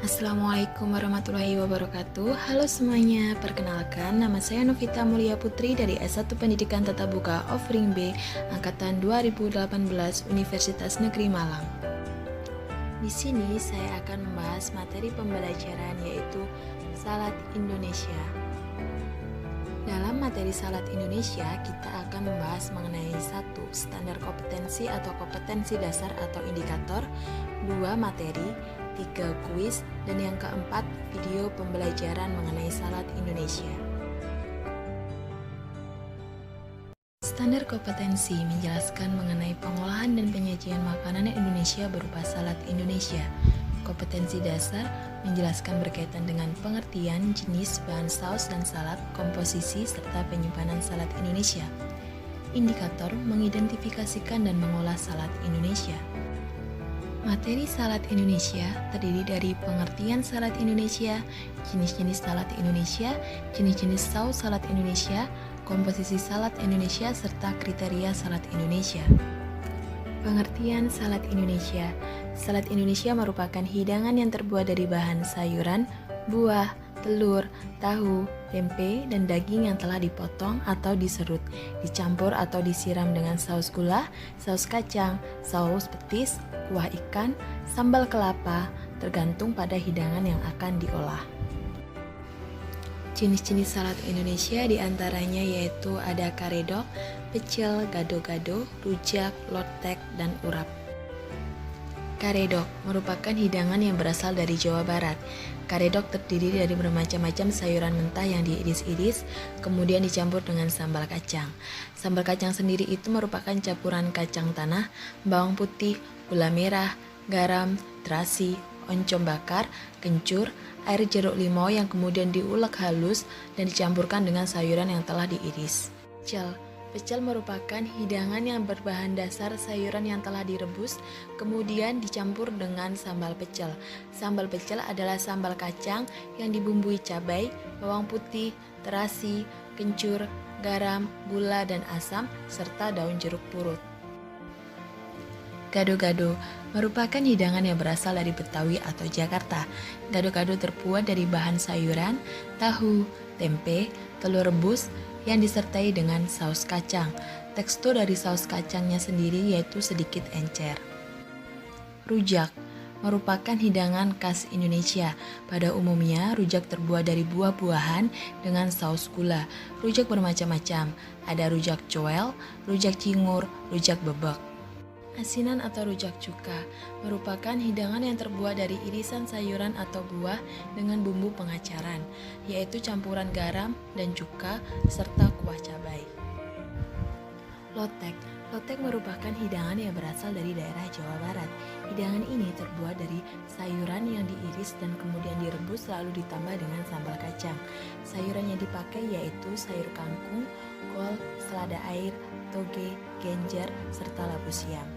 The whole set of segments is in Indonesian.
Assalamualaikum warahmatullahi wabarakatuh. Halo semuanya, perkenalkan nama saya Novita Mulia Putri dari S1 Pendidikan Tatap Muka Offering B Angkatan 2018 Universitas Negeri Malang. Di sini saya akan membahas materi pembelajaran yaitu Salat Indonesia. Dalam materi Salat Indonesia, kita akan membahas mengenai 1. Standar kompetensi atau kompetensi dasar atau indikator, 2. Materi, 3. Kuis, dan yang keempat, video pembelajaran mengenai Salat Indonesia. Standar kompetensi menjelaskan mengenai pengolahan dan penyajian makanan Indonesia berupa Salat Indonesia. Kompetensi dasar menjelaskan berkaitan dengan pengertian, jenis, bahan saus dan salad, komposisi, serta penyimpanan Salat Indonesia. Indikator mengidentifikasikan dan mengolah Salat Indonesia. Materi Salat Indonesia terdiri dari pengertian Salat Indonesia, jenis-jenis Salat Indonesia, jenis-jenis saus Salat Indonesia, komposisi Salat Indonesia, serta kriteria Salat Indonesia. Pengertian Salat Indonesia. Salat Indonesia merupakan hidangan yang terbuat dari bahan sayuran, buah, telur, tahu, tempe, dan daging yang telah dipotong atau diserut, dicampur atau disiram dengan saus gula, saus kacang, saus petis, kuah ikan, sambal kelapa, tergantung pada hidangan yang akan diolah. Jenis-jenis salat Indonesia diantaranya yaitu ada karedok, pecel, gado-gado, rujak, lotek, dan urap. Karedok merupakan hidangan yang berasal dari Jawa Barat. Karedok terdiri dari bermacam-macam sayuran mentah yang diiris-iris, kemudian dicampur dengan sambal kacang. Sambal kacang sendiri itu merupakan campuran kacang tanah, bawang putih, gula merah, garam, terasi, oncom bakar, kencur, air jeruk limau yang kemudian diulek halus dan dicampurkan dengan sayuran yang telah diiris. Pecel merupakan hidangan yang berbahan dasar sayuran yang telah direbus, kemudian dicampur dengan sambal pecel. Sambal pecel adalah sambal kacang yang dibumbui cabai, bawang putih, terasi, kencur, garam, gula, dan asam, serta daun jeruk purut. Gado-gado merupakan hidangan yang berasal dari Betawi atau Jakarta. Gado-gado terbuat dari bahan sayuran, tahu, tempe, telur rebus, yang disertai dengan saus kacang. Tekstur dari saus kacangnya sendiri yaitu sedikit encer. Rujak merupakan hidangan khas Indonesia. Pada umumnya, rujak terbuat dari buah-buahan dengan saus gula. Rujak bermacam-macam, ada rujak coel, rujak cingur, rujak bebek. Asinan atau rujak cuka merupakan hidangan yang terbuat dari irisan sayuran atau buah dengan bumbu pengacaran, yaitu campuran garam dan cuka serta kuah cabai. Lotek merupakan hidangan yang berasal dari daerah Jawa Barat. Hidangan ini terbuat dari sayuran yang diiris dan kemudian direbus lalu ditambah dengan sambal kacang. Sayuran yang dipakai yaitu sayur kangkung, kol, selada air, toge, genjer, serta labu siam.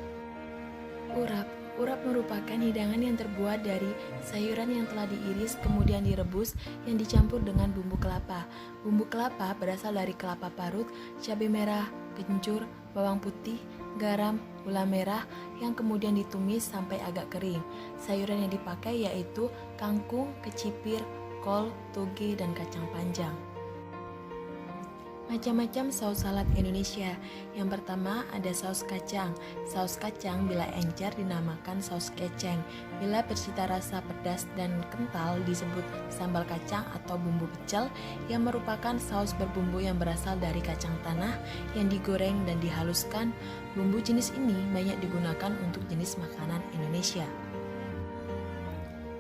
Urap merupakan hidangan yang terbuat dari sayuran yang telah diiris kemudian direbus yang dicampur dengan bumbu kelapa. Bumbu kelapa berasal dari kelapa parut, cabai merah, kencur, bawang putih, garam, gula merah yang kemudian ditumis sampai agak kering. Sayuran yang dipakai yaitu kangkung, kecipir, kol, toge, dan kacang panjang. Macam-macam saus salad Indonesia. Yang pertama ada saus kacang. Saus kacang bila encer dinamakan saus keceng. Bila bercita rasa pedas dan kental disebut sambal kacang atau bumbu pecel yang merupakan saus berbumbu yang berasal dari kacang tanah yang digoreng dan dihaluskan. Bumbu jenis ini banyak digunakan untuk jenis makanan Indonesia.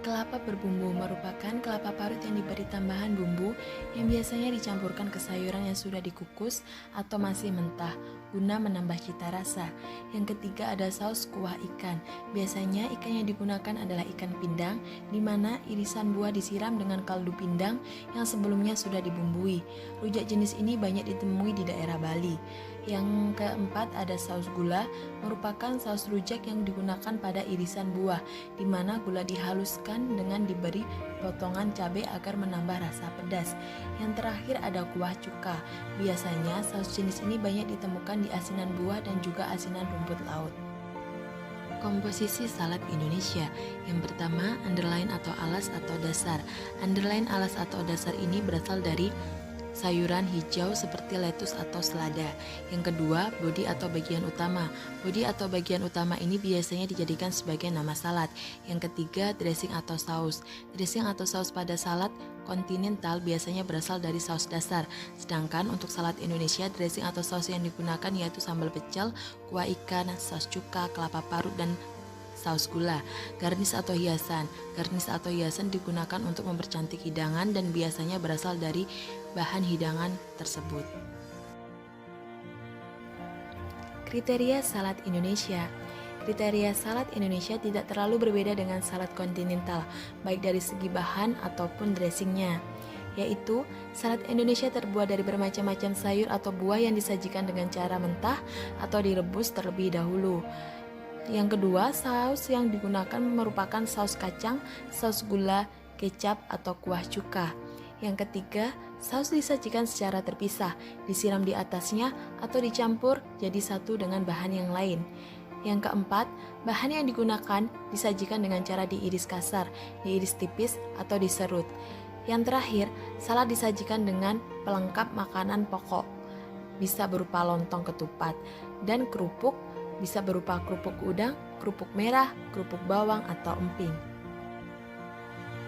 Kelapa berbumbu merupakan kelapa parut yang diberi tambahan bumbu yang biasanya dicampurkan ke sayuran yang sudah dikukus atau masih mentah guna menambah cita rasa. Yang ketiga ada saus kuah ikan. Biasanya ikan yang digunakan adalah ikan pindang, di mana irisan buah disiram dengan kaldu pindang yang sebelumnya sudah dibumbui. Rujak jenis ini banyak ditemui di daerah Bali. Yang keempat ada saus gula, merupakan saus rujak yang digunakan pada irisan buah, di mana gula dihaluskan dengan diberi potongan cabai agar menambah rasa pedas. Yang terakhir ada kuah cuka. Biasanya saus jenis ini banyak ditemukan di asinan buah dan juga asinan rumput laut. Komposisi salad Indonesia. Yang pertama, underline atau alas atau dasar. Underline alas atau dasar ini berasal dari sayuran hijau seperti lettuce atau selada. Yang kedua, bodi atau bagian utama. Bodi atau bagian utama ini biasanya dijadikan sebagai nama salad. Yang ketiga, dressing atau saus. Dressing atau saus pada salad kontinental biasanya berasal dari saus dasar. Sedangkan untuk salad Indonesia, dressing atau saus yang digunakan yaitu sambal pecel, kuah ikan, saus cuka, kelapa parut, dan saus gula. Garnish atau hiasan. Garnish atau hiasan digunakan untuk mempercantik hidangan dan biasanya berasal dari bahan hidangan tersebut. Kriteria salad Indonesia. Kriteria salad Indonesia tidak terlalu berbeda dengan salad kontinental, baik dari segi bahan ataupun dressingnya, yaitu salad Indonesia terbuat dari bermacam-macam sayur atau buah yang disajikan dengan cara mentah atau direbus terlebih dahulu. Yang kedua, saus yang digunakan merupakan saus kacang, saus gula, kecap, atau kuah cuka. Yang ketiga, saus disajikan secara terpisah, disiram di atasnya atau dicampur jadi satu dengan bahan yang lain. Yang keempat, bahan yang digunakan disajikan dengan cara diiris kasar, diiris tipis, atau diserut. Yang terakhir, salad disajikan dengan pelengkap makanan pokok, bisa berupa lontong ketupat, dan kerupuk, bisa berupa kerupuk udang, kerupuk merah, kerupuk bawang, atau emping.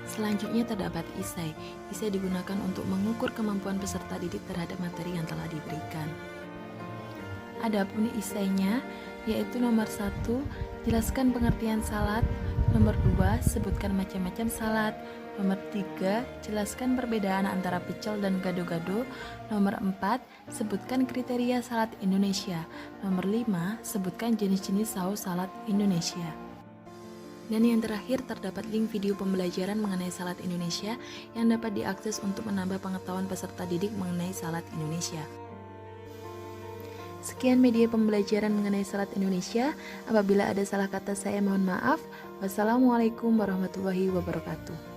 Selanjutnya terdapat isai. Isai digunakan untuk mengukur kemampuan peserta didik terhadap materi yang telah diberikan. Adapun isainya yaitu nomor 1, jelaskan pengertian salad. Nomor 2, sebutkan macam-macam salad. Nomor 3, jelaskan perbedaan antara pecel dan gado-gado. Nomor 4, sebutkan kriteria salad Indonesia. Nomor 5, sebutkan jenis-jenis saus salad Indonesia. Dan yang terakhir, terdapat link video pembelajaran mengenai salad Indonesia yang dapat diakses untuk menambah pengetahuan peserta didik mengenai salad Indonesia. Sekian media pembelajaran mengenai salad Indonesia. Apabila ada salah kata saya mohon maaf. Wassalamualaikum warahmatullahi wabarakatuh.